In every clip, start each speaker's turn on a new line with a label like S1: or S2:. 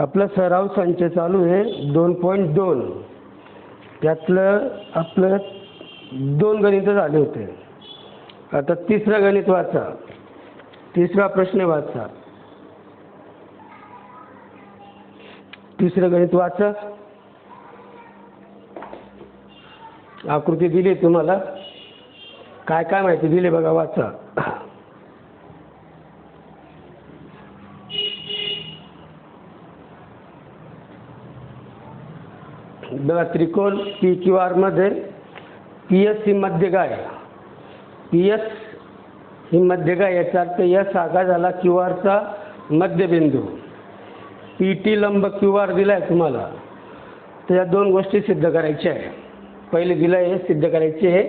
S1: आपला सराव संच चालू आहे 2.2. त्यातलं आपलं 2 गणित झाले होते. आता तिसरं गणित वाचा. तिसरा प्रश्न वाचा. तिसरं गणित वाचा. आकृती दिली तुम्हाला. काय काय माहिती दिली बघा, वाचा. बघा, त्रिकोण पी क्यू आर मध्ये पी एस ही मध्यगा आहे. पी एस ही मध्यगा आहे, याचा अर्थ एस हा काय झाला, क्यू आरचा मध्यबिंदू. पी टी लंब क्यू आर दिला आहे तुम्हाला. तर या 2 गोष्टी सिद्ध करायच्या आहे. पहिले दिलं आहे सिद्ध करायचे आहे.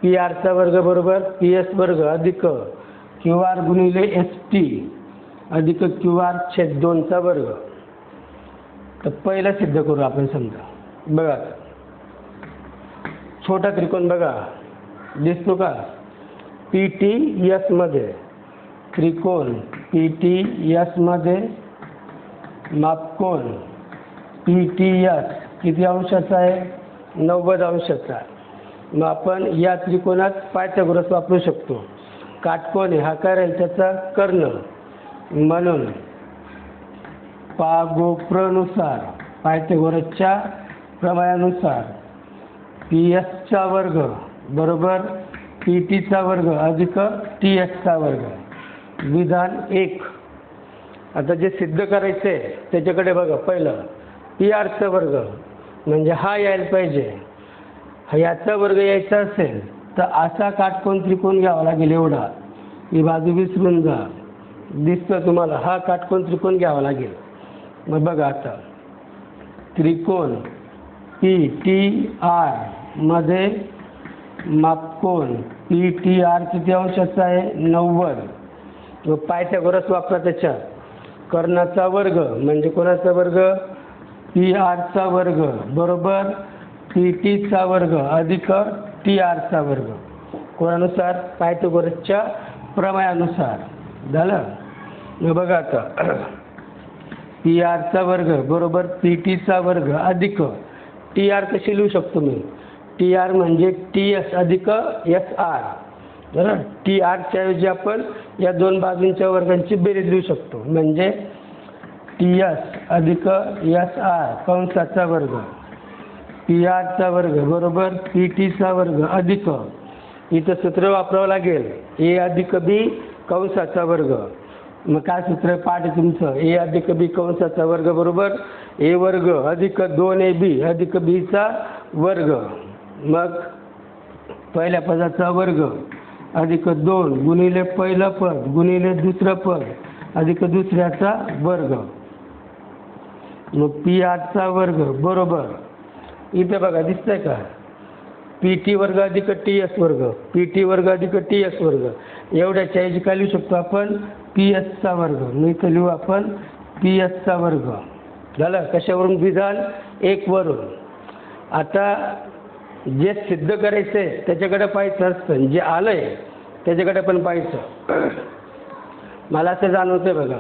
S1: पी आरचा वर्ग बरोबर पी एस वर्ग अधिक क्यू आर गुणिले एस टी अधिक क्यू आर छेद 2चा वर्ग. तर पहिलं सिद्ध करू आपण. समजा बघा, छोटा त्रिकोण बघा दिसतो का. पी टी एस मध्ये त्रिकोण पी टी एस मध्ये मापकोन पी टी एस किती अंशाचा आहे, 90 अंशाचा. मग आपण या त्रिकोणात पायथागोरस वापरू शकतो. काटकोन आहे हा, काय राहील त्याचा कर्ण. म्हणून पायथागोरसनुसार पायथागोरसच्या प्रमेयानुसार पी एसचा वर्ग बरोबर पी टीचा वर्ग अधिक टी एसचा वर्ग. विधान 1. आता जे सिद्ध करायचं आहे त्याच्याकडे बघा. पहिलं पी आरचा वर्ग म्हणजे हा यायला पाहिजे. याचा वर्ग यायचा असेल तर असा काटकोन त्रिकोण घ्यावा लागेल. एवढा ही बाजू विसरून जा. दिसतं तुम्हाला, हा काटकोन त्रिकोण घ्यावा लागेल. मग बघा, आता त्रिकोण पी टी आर मध्ये मापकोन पी टी आर किती अंशाचा आहे, 90. व पायथागोरस वापरा. त्याच्यात कर्णाचा वर्ग म्हणजे कोणाचा वर्ग, पी आरचा वर्ग बरोबर पी टीचा वर्ग अधिक टी आरचा वर्ग. कोणानुसार, पायथागोरसच्या प्रमेयानुसार. झालं. मग बघा, आता पी आरचा वर्ग बरोबर पी टीचा वर्ग अधिक टी आर कशी लिहू शकतो मी. टी आर म्हणजे टी एस अधिक एस आर. बरोबर. टी आरच्या ऐवजी आपण या 2 बाजूंच्या वर्गांची बेरीज लिहू शकतो. म्हणजे टी एस अधिक एस आर कंसाचा वर्ग. पी आरचा वर्ग बरोबर पी टीचा वर्ग अधिक, इथं सूत्र वापरावं लागेल, ए अधिक बी कंसाचा वर्ग. मग काय सूत्र पाठ आहे तुमचं, ए अधिक बी कंसाचा वर्ग बरोबर ए वर्ग अधिक 2ab अधिक बीचा वर्ग. मग पहिल्या पदाचा वर्ग अधिक 2 गुणिले पहिलं पद गुणिले दुसरं पद अधिक दुसऱ्याचा वर्ग. मग पी आरचा वर्ग बरोबर इथे बघा दिसतंय का, पी टी वर्ग अधिक टी एस वर्ग, पी टी वर्ग अधिक टी एस वर्ग. एवढ्याच्या ऐवजी काय लिहू शकतो आपण, पी एसचा वर्ग. मी इथं लिहू आपण पी एसचा वर्ग. झालं. कशावरून, विधान 1 वरून. आता जे सिद्ध करायचं आहे त्याच्याकडे पाहायचं असतं, जे आलंय त्याच्याकडे पण पाहायचं. मला असं जाणवतंय बघा,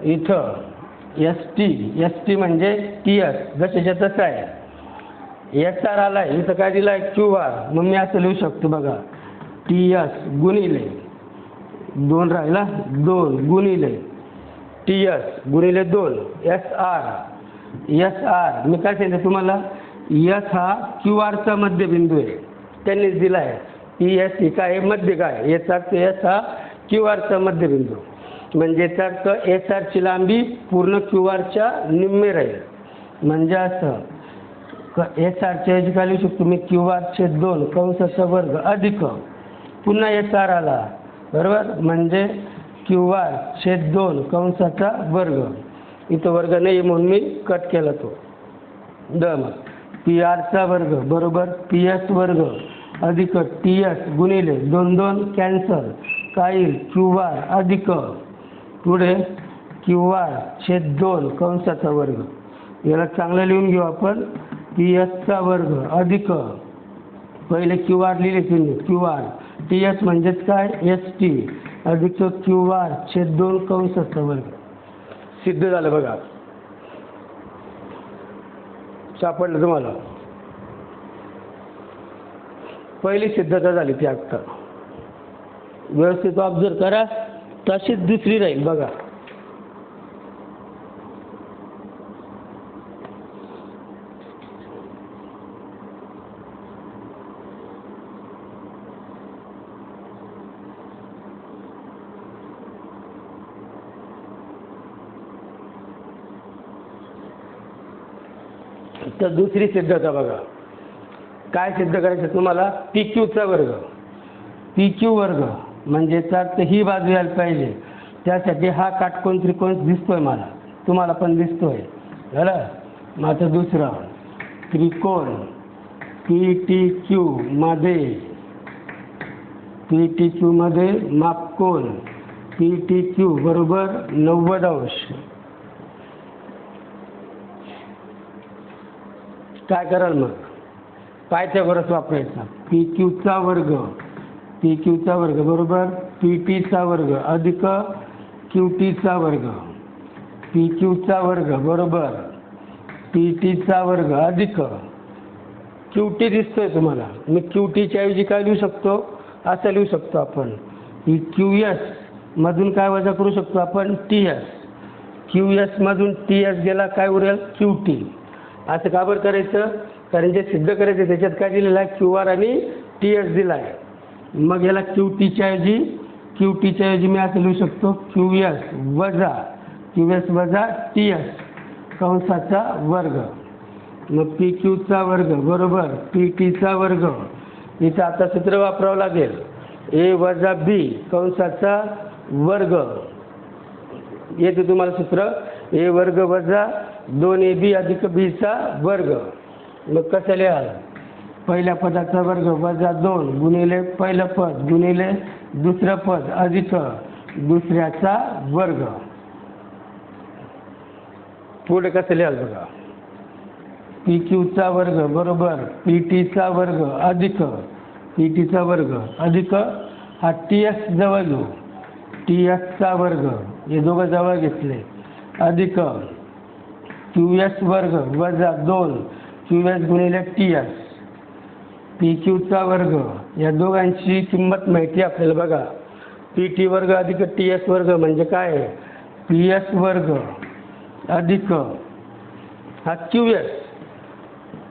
S1: इथं एस टी म्हणजे टी एस जशाच्या तसं आहे. एस आर आला आहे, इथं काय दिलं आहे, क्यू आर. मग मी असं लिहू शकतो बघा, टी एस गुणिले 2 राहिला 2 गुणिले टी एस गुणिले 2 एस आर. मी काय सांगितलं तुम्हाला, एस हा क्यू आरचा मध्यबिंदू आहे, त्यांनीच दिला आहे. पी एस ही काय आहे, मध्य काय. याचा अर्थ एस हा क्यू आरचा मध्यबिंदू म्हणजे याचा अर्थ एस आरची लांबी पूर्ण क्यू आरच्या निम्मे राहील. म्हणजे असं एस आरच्या ऐवजी काय लिहू शकतो मी, क्यू आर छेद 2 कंसाचा वर्ग अधिक पुन्हा एस आर आला बरोबर, म्हणजे क्यू आर छेद 2 कंसाचा वर्ग. इथं वर्ग नाही म्हणून मी कट केला तो. मग पी आरचा वर्ग बरोबर पी एस वर्ग अधिक टी एस गुणिले 2 2 कॅन्सल, काय येईल, क्यू आर अधिक पुढे क्यू आर छेद 2 कंसाचा वर्ग. याला चांगलं लिहून घेऊ आपण, पी एसचा वर्ग अधिक पहिले क्यू आर लिहिले तुम्ही, क्यू आर टी एस म्हणजेच काय, एस टी अधिक क्यू आर छेद 2 कंसाचा वर्ग. सिद्ध झालं बघा. सापडलं तुम्हाला. पहिली सिद्धता झाली ती. आत्ता व्यवस्थित ऑब्झर्व करा. तशीच दुसरी राहील बघा. तर दुसरी सिद्धता बघा. काय सिद्ध करायचं तुम्हाला? पी क्यूचा वर्ग. पी क्यू वर्ग म्हणजे तर ही बाजू यायला पाहिजे. त्यासाठी हा काटकोन त्रिकोण दिसतोय मला, तुम्हाला पण दिसतोय. झालं. मग आता दुसरा त्रिकोण पी टी क्यू मध्ये मापकोन पी टी क्यू बरोबर 90 अंश. काय कराल मग? पायथागोरस वापरायचा. पी क्यूचा वर्ग बरोबर पी टीचा वर्ग अधिक क्यू टीचा वर्ग. पी क्यूचा वर्ग बरोबर पी टीचा वर्ग अधिक क्यू टी दिसतोय तुम्हाला. मी क्यू टीच्या ऐवजी काय लिहू शकतो? असं लिहू शकतो आपण. ही क्यू एस मधून काय वजा करू शकतो आपण? T S. क्यू एस मधून टी एस गेला काय उरेल? Q T. असं का बरं करायचं? कारण जे सिद्ध करायचं त्याच्यात काय दिलेलं आहे? क्यू आर आणि टी एस दिला आहे. मग याला क्यू टीच्या ऐवजी मी असं लिहू शकतो क्यू एस वजा टी एस कंसाचा वर्ग. मग पी क्यूचा वर्ग बरोबर पी टीचा वर्ग. इथं आता सूत्र वापरावं लागेल. ए वजा बी कंसाचा वर्ग. येते तुम्हाला सूत्र ए वर्ग वजा 2ab अधिक बीचा वर्ग. मग कसं लिहाल? पहिल्या पदाचा वर्ग वजा 2 गुणिले पहिलं पद गुणिले दुसरं पद अधिक दुसऱ्याचा वर्ग. पुढे कसं लिहाल बघा. पी क्यूचा वर्ग बरोबर पी टीचा वर्ग अधिक हा टी एस जवळ घेऊ. टी एसचा वर्ग हे दोघं जवळ घेतले अधिक क्यू एस वर्ग वजा 2 क्यू एस गुणिले टी एस. पी क्यूचा वर्ग या दोघांची किंमत माहिती आपल्याला बघा. पी टी वर्ग अधिक टी एस वर्ग म्हणजे काय? पी एस वर्ग अधिक हा क्यू एस.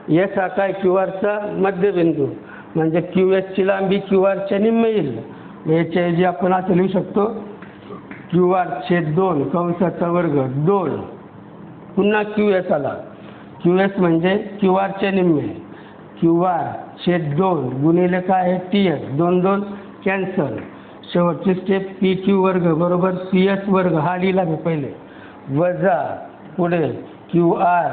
S1: एस हा काय? क्यू आरचा मध्यबिंदू म्हणजे क्यू एसची लांबी क्यू आरच्या निम्मे येईल. याच्याऐवजी आपण असं लिहू शकतो क्यू आर छेद 2 कंसाचा वर्ग 2 पुन्हा क्यू एस आला. क्यू एस म्हणजे क्यू आरच्या निम्मे. क्यू आर छेद 2 गुणिले काय आहे? T S. 2 2 कॅन्सल. शेवटची स्टेप पी क्यू वर्ग बरोबर पी एस वर्ग हा लिहिला मी पहिले वजा पुढे क्यू आर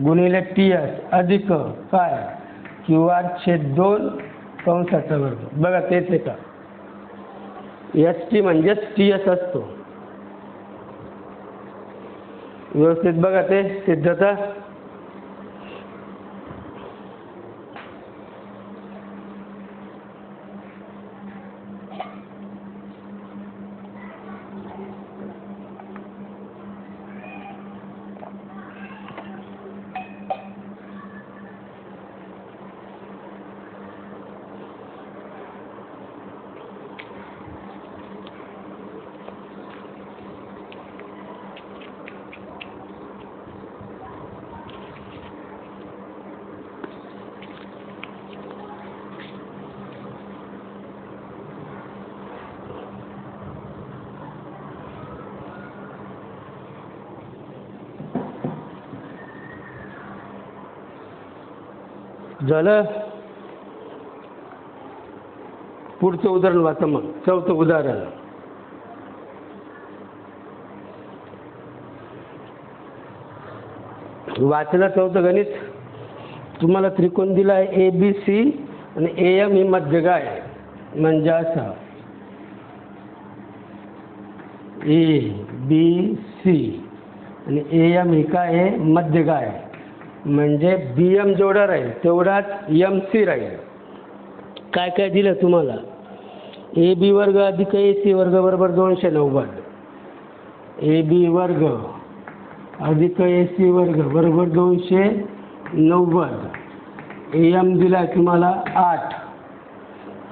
S1: गुणिले टी एस अधिक काय? क्यू आर छेद 2 कंसाचा वर्ग. बघा तेच आहे का? एस टी म्हणजेच टी एस असतो. व्यवस्थित बघा ते सिद्धता. झालं. पुढचं उदाहरण वाचा मग. चौथं उदाहरण. वाचलं चौथं गणित. तुम्हाला त्रिकोण दिला आहे ए बी सी आणि ए एम ही मध्यगा आहे. म्हणजे असा ए बी सी आणि ए एम ही काय आहे? मध्यगा आहे. म्हणजे बी एम जेवढा राहील तेवढाच एम सी राहील. काय काय दिलं तुम्हाला? ए बी वर्ग अधिक ए सी वर्ग बरोबर 290. ए बी वर्ग अधिक AC वर्ग बरोबर 290. AM दिला आहे तुम्हाला 8.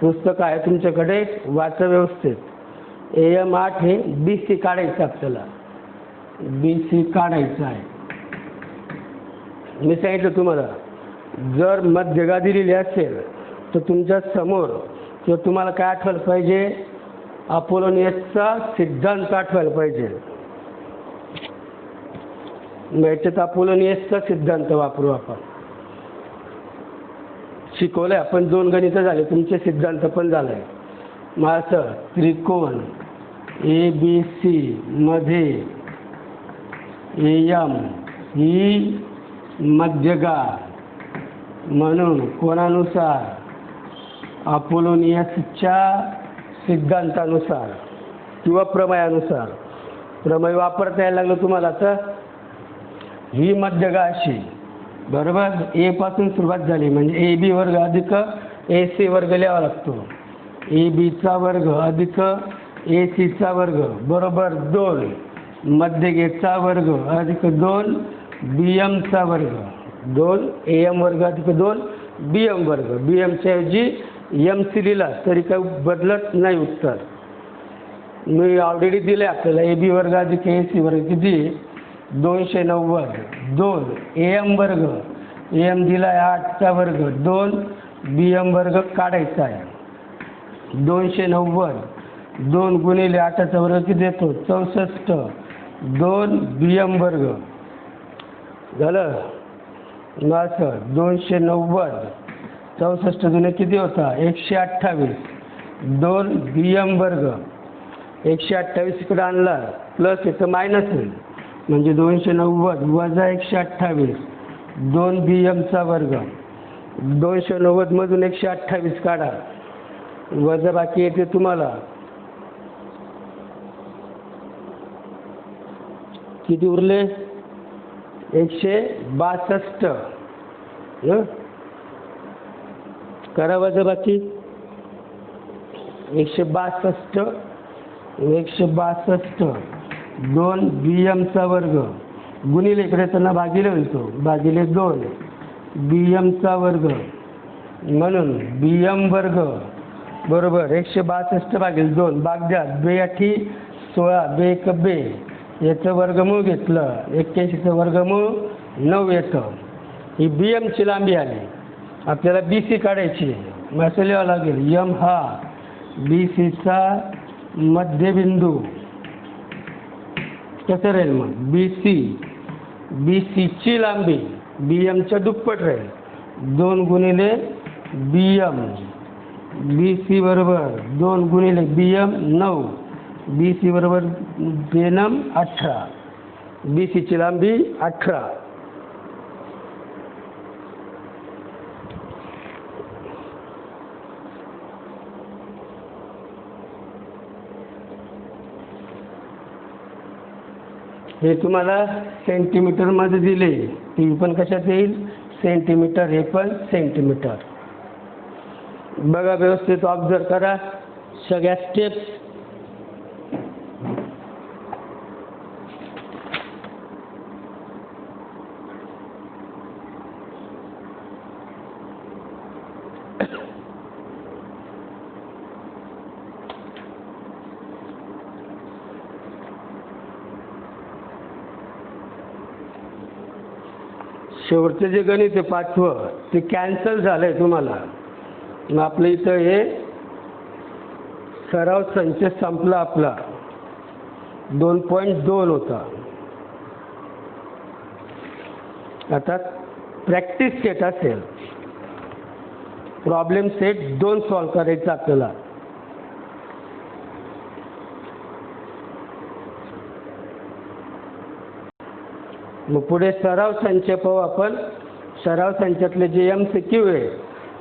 S1: पुस्तक आहे तुमच्याकडे, वाचा व्यवस्थित. AM 8 हे BC काढायचं आपल्याला, BC काढायचं आहे. मी सांगितलं तुम्हाला, जर मध्यगा दिलेली असेल तर तुमच्या समोर किंवा तुम्हाला काय आठवायला पाहिजे, अपोलोनियसचा सिद्धांत आठवायला पाहिजे. याच्यात अपोलोनियसचा सिद्धांत वापरू आपण. शिकवलंय आपण, 2 गणितं झाले, तुमचे सिद्धांत पण झालाय. मग असं त्रिकोण ABC मध्ये AM ही मध्यगा म्हणून कोणानुसार, अपोलोनियसच्या सिद्धांतानुसार किंवा प्रमेयानुसार. प्रमेय वापरता यायला लागलं तुम्हाला. तर ही मध्यगा अशी बरोबर, ए पासून सुरुवात झाली म्हणजे AB वर्ग अधिक AC वर्ग लिहावा लागतो. ABचा वर्ग अधिक ACचा वर्ग बरोबर 2. मध्यगेचा वर्ग अधिक 2 BMचा वर्ग, 2 AM वर्ग अधिक 2 BM वर्ग. BMच्या ऐवजी MC लिहिला तरी काही बदलत नाही उत्तर. मी ऑलरेडी दिले आपल्याला. AB वर्ग अधिक AC वर्ग किती, 290. 2 AM वर्ग, AM दिला आहे 8चा वर्ग, 2 BM वर्ग काढायचा आहे. 290 2 गुणिले 8चा वर्ग किती येतो, 64. 2 BM वर्ग झालं. असं 290 64 जुने किती होता, 128. 2 BM वर्ग, 128 इकडे आणला, प्लस इथं मायनस होईल म्हणजे 290 वजा 128. 2 BMचा वर्ग, 290 मधून 128 काढा, वजा बाकी येते तुम्हाला किती उरले, 162. करा वजा बाकी, 162. 2 BMचा वर्ग गुणिले इकडे त्यांना भागिले होईल तो, भागिले 2 BMचा वर्ग म्हणून BM वर्ग बरोबर 162 भागिले 2. भाग द्या, 2 8 16, 2 1 2. याचं वर्गमूळ घेतलं, 81चं वर्गमूळ 9 येतं. ही BMची लांबी आली. आपल्याला BC काढायची. मग असं लिहावं लागेल, M हा BCचा मध्यबिंदू. कसं राहील मग, BCची लांबी BMच्या दुप्पट राहील, 2 गुणिले BM. BC बरोबर 2 गुणिले BM 9. BC बरोबर 2 18. BCची लांबी 18. हे तुम्हाला सेंटीमीटरमध्ये दिले. ती पण कशात येईल, सेंटीमीटर. हे पण सेंटीमीटर. बघा व्यवस्थित, ऑब्झर्व करा सगळ्या स्टेप्स. शेवटचं जे गणित आहे 5वं ते कॅन्सल झालं आहे तुम्हाला. मग आपलं इथं हे सराव संच संपला आपला. 2.2 होता. आता प्रॅक्टिस सेट असेल, प्रॉब्लेम सेट 2 सॉल्व करायचा आपल्याला. मग पुढे सराव संच पाहू आपण. सराव संचातले जे MCQ आहे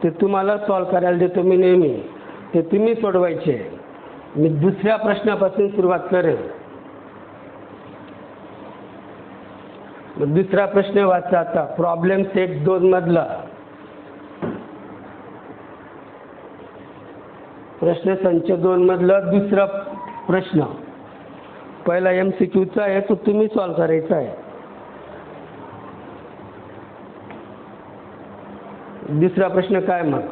S1: ते तुम्हाला सॉल्व करायला देतो मी नेहमी. ते तुम्ही सोडवायचे. मी दुसऱ्या प्रश्नापासून सुरुवात करेन. दुसरा प्रश्न वाचा आता, प्रॉब्लेम सेट 2 मधला प्रश्न संच 2 मधला दुसरा प्रश्न. पहिला MCQचा आहे तो तुम्ही सॉल्व करायचा आहे. दुसरा प्रश्न काय मग?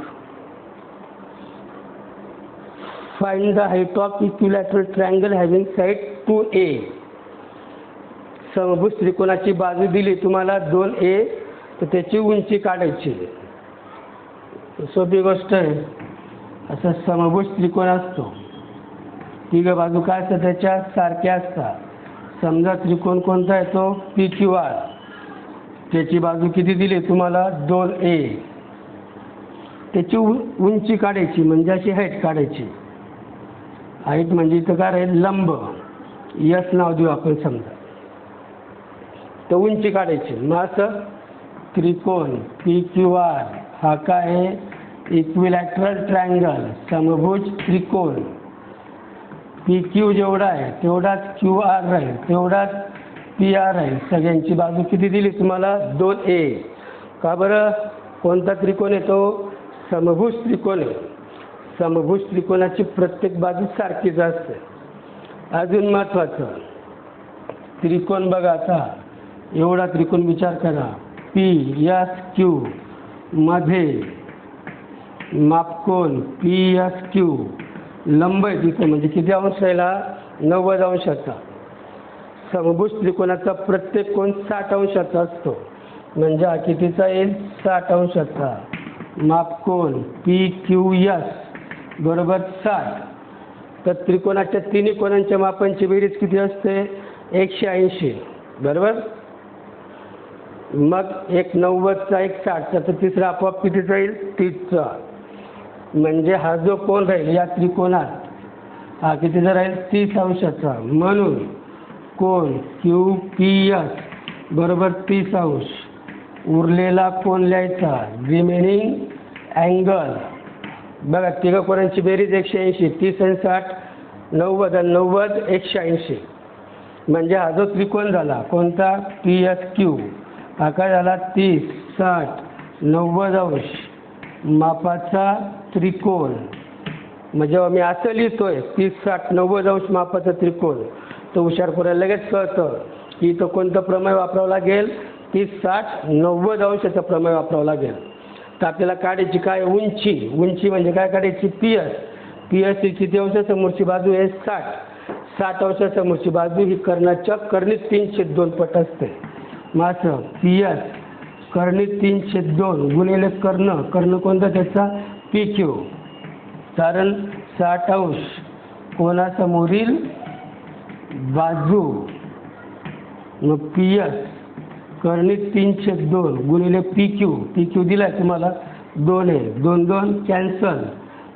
S1: Find the height of equilateral triangle having side 2a. समभुज त्रिकोणाची बाजू दिली तुम्हाला 2a, तर त्याची उंची काढायची. सोपी गोष्ट आहे. असा समभुज त्रिकोण असतो, तिघ बाजू काय असतात त्याच्या सारख्या असतात. समजा त्रिकोण कोणता आहे तो PQR, त्याची बाजू किती दिली तुम्हाला 2a, त्याची उंची काढायची म्हणजे अशी हाईट काढायची. हाईट म्हणजे इथं काय राहील लंब, यस नाव देऊ आपण समजा, तर उंची काढायची. मग असं त्रिकोण PQR हा काय आहे? इक्विलॅटरल ट्रायंगल, समभुज त्रिकोण. PQ जेवढा आहे तेवढाच QR राहील, तेवढाच PR आहे. सगळ्यांची बाजू किती दिली तुम्हाला 2a. का बरं? कोणता त्रिकोण आहे तो? समभुज त्रिकोण आहे. समभुज त्रिकोणाची प्रत्येक बाजू सारखीच असते. अजून महत्त्वाचं, त्रिकोण बघा, आता एवढा त्रिकोण विचार करा. PSQ मध्ये मापकोन PSQ लंब आहे तिथं, म्हणजे किती अंश राहिला? 90 अंशाचा. समभुज त्रिकोणाचा प्रत्येक कोण 60 अंशाचा असतो, म्हणजे हा कितीचा येईल? 60 अंशाचा. मापकोन PQS बरोबर 60. तर त्रिकोणाच्या तिन्ही कोणांच्या मापांची बेरीज किती असते? 180 बरोबर. मग एक 90चा एक 60चा, तर तिसरा आपोआप कितीचा येईल? 30चा. म्हणजे हा जो कोण राहील या त्रिकोणात हा कितीचा राहील? 30 अंशाचा. म्हणून कोण QPS बरोबर 30 अंश. उरलेला कोण लिहायचा? Remaining angle. बघा तिघं कोणांची बेरीज 180, 30 आणि 60, 90 आणि 90 180. म्हणजे हा जो त्रिकोण झाला कोणता? PSQ हा काय झाला? 30, 60, 90 अंश मापाचा त्रिकोण. म्हणजे जेव्हा मी असं लिहितोय 30, 60, 90 अंश मापाचा त्रिकोण, तर हुशार पोराला लगेच कळतं की इथं कोणतं प्रमेय वापरावं लागेल? 30, 60, 90 अंशाचा प्रमेय वापरावं लागेल. तर आपल्याला काढायची काय? उंची. उंची म्हणजे काय काढायची? PS ही किती अंशासमोरची बाजू आहे? 60 अंशासमोरची बाजू ही कर्णाच्या कर्णित 3/2 पट असते. मात्र PS कर्णित 3/2 गुणिले कर्ण. कर्ण कोणता त्याचा? PQ. कारण 60 अंश कोणासमोरील बाजू, मग PS कर्णित 3/2 गुणिले PQ दिलाय तुम्हाला 2 आहे. 2 2 कॅन्सल,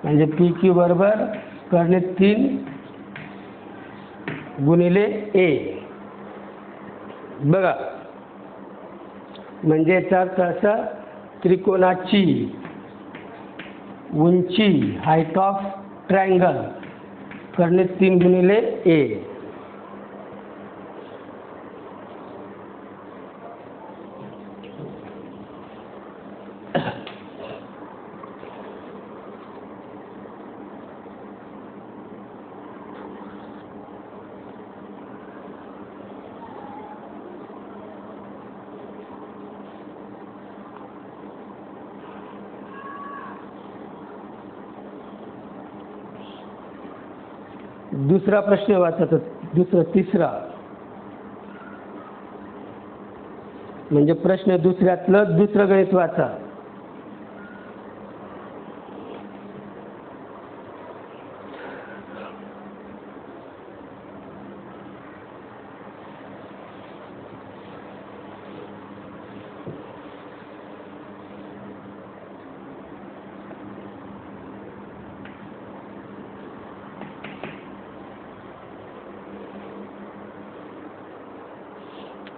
S1: म्हणजे PQ बरोबर कर्णित 3 गुणिले A. बघा म्हणजे याचा अर्थ असा, त्रिकोणाची उंची हाईट ऑफ ट्रायंगल कर्णित 3 गुणिले A. दुसरा प्रश्न वाचा. तिसरा म्हणजे प्रश्न दुसऱ्यातलं दुसरं गणित वाचा.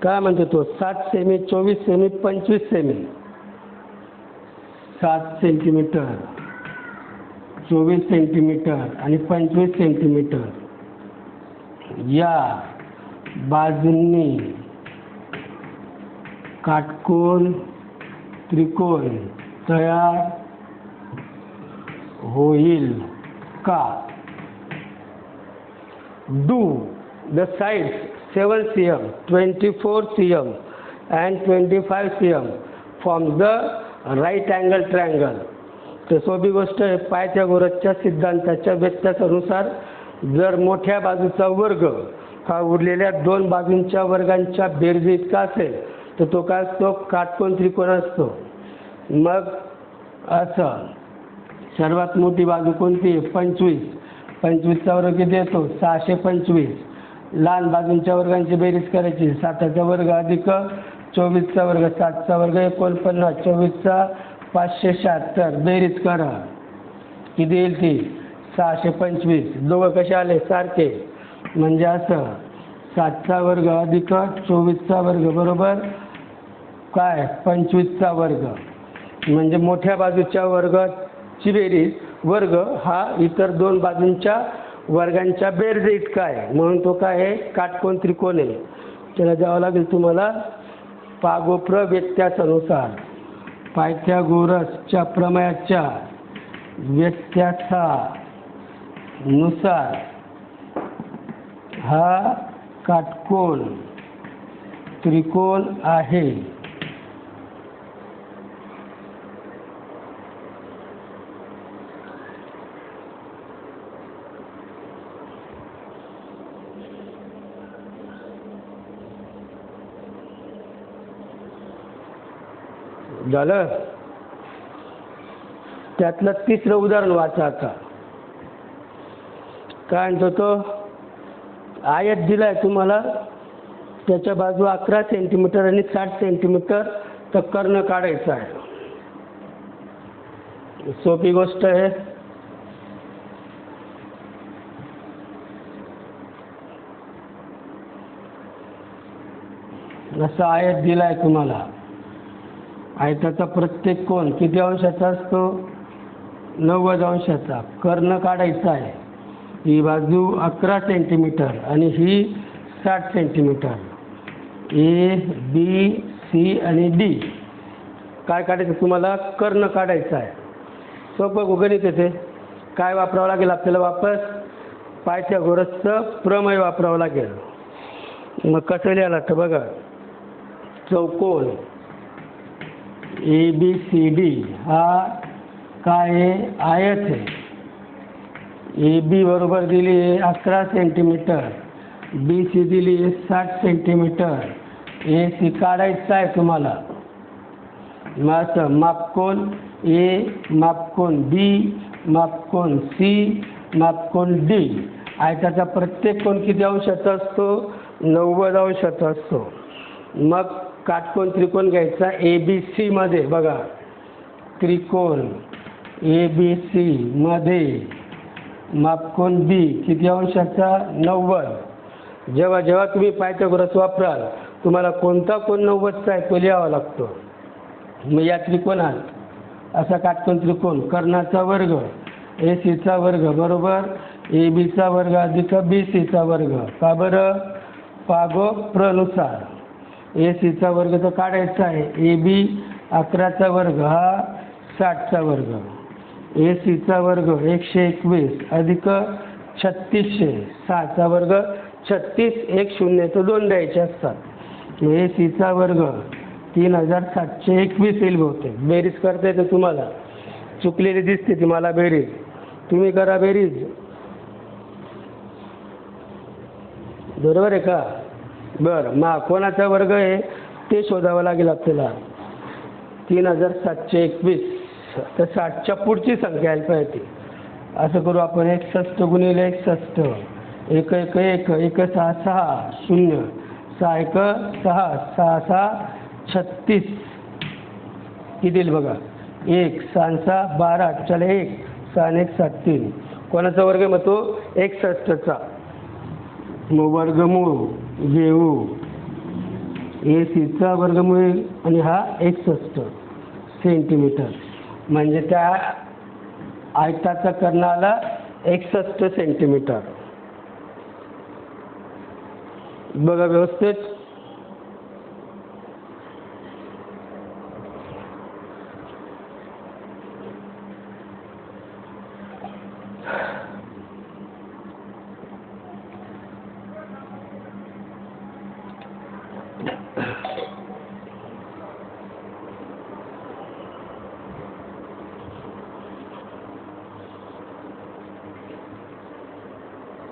S1: काय म्हणतो तो? 7 semi, 24 semi, 25 semi. 7 centimetre, 24 centimetre आणि 25 सेंटीमीटर या बाजूंनी काटकोन त्रिकोण तयार होईल का? Do the sides 7 cm, 24 cm and 25 cm form the right angle triangle. तर सोपी गोष्ट आहे. पायथागोरसच्या सिद्धांताच्या व्यत्यासानुसार जर मोठ्या बाजूचा वर्ग हा उरलेल्या दोन बाजूंच्या वर्गांच्या बेरजे इतका असेल तर तो काय असतो? काटकोन त्रिकोण असतो. मग असं सर्वात मोठी बाजू कोणती आहे? 25. 25चा वर्ग किती येतो? 625. लहान बाजूंच्या वर्गांची बेरीज करायची. 7चा वर्ग अधिक 24चा वर्ग. 7चा वर्ग 49. 24चा 576. बेरीज करा. किती येईल ती? 625. दोघं कसे आले? सारखे. म्हणजे असं 7चा वर्ग अधिक 24चा वर्ग बरोबर काय? 25चा वर्ग. म्हणजे मोठ्या बाजूच्या वर्गाची बेरीज वर्ग हा इतर दोन बाजूंच्या वर्गांच्या बेरजे इतका आहे. म्हणून तो काय आहे? काटकोन त्रिकोण आहे. त्याला जावं लागेल तुम्हाला पागोप्र व्यत्यासानुसार. पायथागोरसच्या प्रमेयाच्या व्यत्यासानुसार हा काटकोन त्रिकोण आहे. झालं. त्यातलं तिसरं उदाहरण वाचा आता. काय म्हणतो तो? आयत दिलाय तुम्हाला, त्याच्या बाजू 11 सेंटीमीटर आणि 60 सेंटीमीटर, तर कर्ण काढायचा आहे. सोपी गोष्ट आहे. असा आयत दिलाय तुम्हाला. आयताचा प्रत्येक कोन किती अंशाचा असतो? 90 अंशाचा. कर्ण काढायचा आहे. ही बाजू 11 सेंटीमीटर आणि ही 60 सेंटीमीटर. ए बी सी आणि डी काय काढायचं तुम्हाला? कर्ण काढायचा आहे. सोपं गणित येते. काय वापरावं लागेल आपल्याला? वापस पायथागोरसचं प्रमेय वापरावं लागेल. मग कसं लिहायला तर बघा, चौकोन ए बी सी डी हा काय आहे? आयत आहे. ए बी बरोबर दिली आहे 11 सेंटीमीटर, बी सी दिली आहे 60 सेंटीमीटर. ए सी काढायचा आहे तुम्हाला. मग असं मापकोन ए, मापकोन बी, मापकोन सी, मापकोन डी. आयताचा प्रत्येक कोन किती अंशाचा असतो? 90 अंशाचा असतो. मग काटकोन त्रिकोण घ्यायचा ए बी सी मध्ये. बघा, त्रिकोण ए बी सी मध्ये मापकोन बी किती अंशाचा? 90. जेव्हा जेव्हा तुम्ही पायथागोरस वापराल तुम्हाला कोणता कोन 90चा आहे तो लिहावा लागतो. मग या त्रिकोणात असा काटकोन त्रिकोण कर्णाचा वर्ग ए सीचा वर्ग बरोबर ए बीचा वर्ग अधिक बी सीचा वर्ग. का बरं? पागोप्रनुसार. ए सीचा वर्ग तर काढायचा आहे. ए बी 11चा वर्ग हा 60चा वर्ग. ए सीचा वर्ग 121 अधिक 3600. 6चा वर्ग 36. 1 0 तर 2 द्यायचे असतात. ए सीचा वर्ग 3721 येईल बहुतेक. बेरीज करता येते तुम्हाला. चुकलेली दिसते ती मला बेरीज. तुम्ही करा बेरीज. बरोबर आहे का? बरं. मग कोणाचा वर्ग आहे ते शोधावं लागेल आपल्याला. 3721. तर 60च्या पुढची संख्या यायला पाहिजे. असं करू आपण. 61 गुणिले 61. 1 1 1 1 6 6 0 6 1 6 6 6 36. किती येईल बघा? 1 6 6 12. चला 1 6 1 7 3. कोणाचा वर्ग मग तो? 61चा. मग वर्गमूळ घेऊ. ए सीचा वर्गमूळ आणि हा 61 सेंटीमीटर. म्हणजे त्या आयताचा कर्ण आला 61 सेंटीमीटर. बघा व्यवस्थित.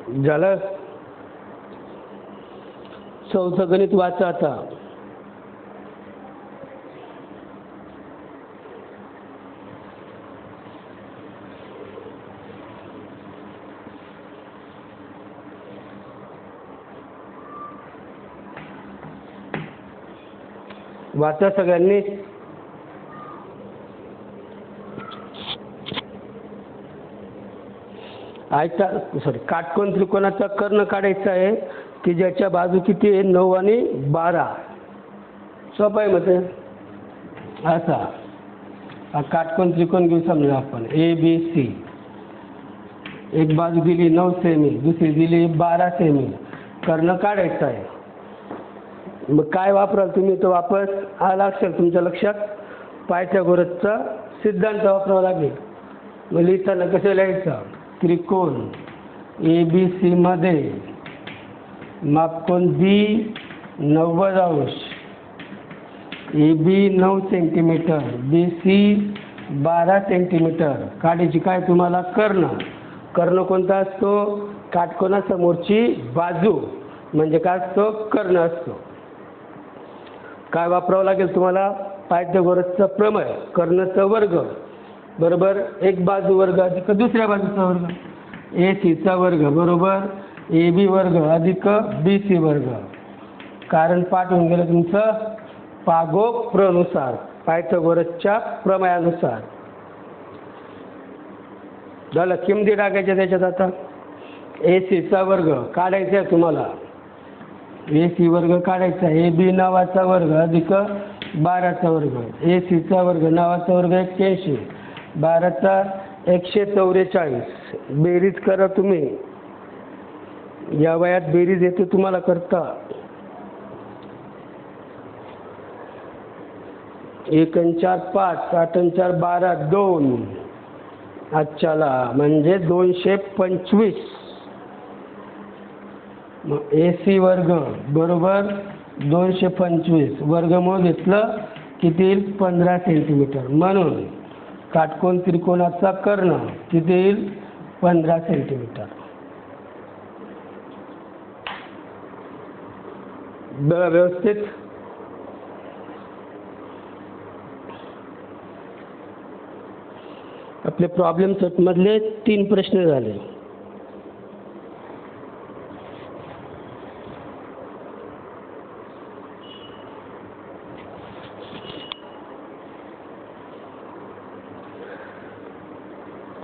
S1: झालं. चौथं गणित वाचा आता. वाचा सगळ्यांनी. काटकोन त्रिकोणाचा कर्ण काढायचा आहे की ज्याच्या बाजू किती आहे, 9 आणि 12. सोपं आहे मग ते. असा हा काटकोन त्रिकोण घेऊ. समजा आपण ABC. एक बाजू दिली 9 सेमी, दुसरी दिली 12 सेमी. कर्ण काढायचा आहे. मग काय वापराल तुम्ही? तो वापस आला असेल तुमच्या लक्षात, पायथागोरसचा सिद्धांत वापरावा लागेल. मग लिहिताना कसं लिहायचं? त्रिकोण ABC मध्ये मापकोन B 90 अंश, AB 9 सेंटीमीटर, BC 12 सेंटीमीटर काढायची. काय तुम्हाला? कर्ण. कर्ण कोणता असतो? काटकोनासमोरची बाजू म्हणजे काय असतो? कर्ण असतो. काय वापरावं लागेल तुम्हाला? पायथागोरसचा प्रमेय. कर्णचा वर्ग बरोबर एक बाजू वर्ग अधिक दुसऱ्या बाजूचा वर्ग, ACचा वर्ग बरोबर AB वर्ग अधिक BC वर्ग. कारण पाठ होऊन गेलं तुमचं पागोप्रनुसार, पायथागोरसच्या प्रमेयानुसार. झालं. किमती टाकायच्या त्याच्यात. आता ACचा वर्ग काढायचा आहे तुम्हाला. AC वर्ग काढायचा. AB नावाचा वर्ग अधिक 12चा वर्ग. ACचा वर्ग नावाचा वर्ग 81, 12चा 144. बेरीज करा तुम्ही. या वयात बेरीज येते तुम्हाला करता. 1 आणि 4 5, 8 आणि 4 12, 2 आजच्याला म्हणजे 225. मग AC वर्ग बरोबर 225 वर्गमूळ घेतलं किती येईल? 15 सेंटीमीटर. म्हणून काटकोन त्रिकोणाचा कर्ण किती येईल? 15 सेंटीमीटर. बघा व्यवस्थित. आपले प्रॉब्लेम सेटमधले 3 प्रश्न झाले.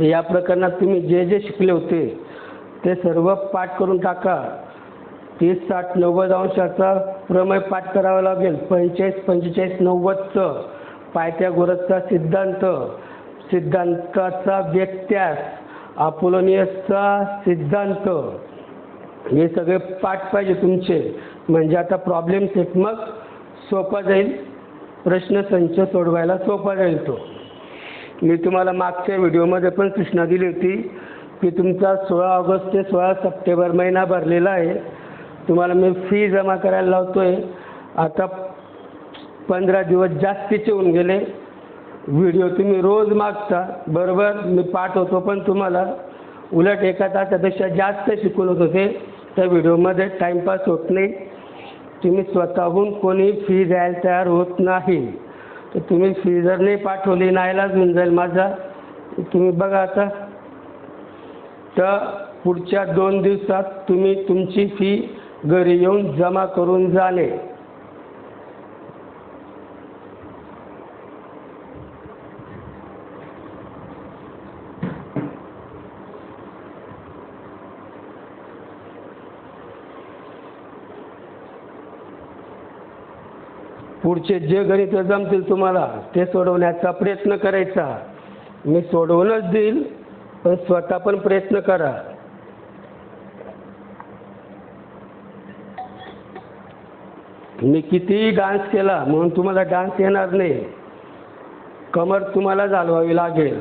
S1: या प्रकरणात तुम्ही जे जे शिकले होते ते सर्व पाठ करून टाका. 30 60 90 अंशाचा प्रमेय पाठ करावा लागेल. 45 45 90चं पायथागोरसचा सिद्धांत, सिद्धांताचा व्यत्यास, अपोलोनियसचा सिद्धांत, हे सगळे पाठ पाहिजे तुमचे. म्हणजे आता प्रॉब्लेम सेट मग सोपा जाईल. प्रश्न संच सोडवायला सोपा जाईल तो. मी तुम्हाला मागच्या व्हिडिओमध्ये पण सूचना दिली होती की तुमचा 16 ऑगस्ट ते 16 सप्टेंबर महिना भरलेला आहे. तुम्हाला मी फी जमा करायला लावतोय. आता 15 दिवस जास्तीचे होऊन गेले. व्हिडिओ तुम्ही रोज मागता बरोबर. मी पाठवतो पण तुम्हाला उलट एका तासापेक्षा जास्त शिकवत होते. त्या व्हिडिओमध्ये टाईमपास होत नाही. तुम्ही स्वतःहून कोणी फी द्यायला तयार होत नाही. तर तुम्ही फी जर नाही पाठवली नाईलाज होऊन जाईल माझा. तुम्ही बघा आता. तर पुढच्या 2 दिवसात तुम्ही तुमची फी घरी येऊन जमा करून जाणे. पुढचे जे गणित जमतील तुम्हाला ते सोडवण्याचा प्रयत्न करायचा. मी सोडवूनच देईल पण स्वतः पण प्रयत्न करा. मी कितीही डान्स केला म्हणून तुम्हाला डान्स येणार नाही. कमर तुम्हाला चालवावी लागेल.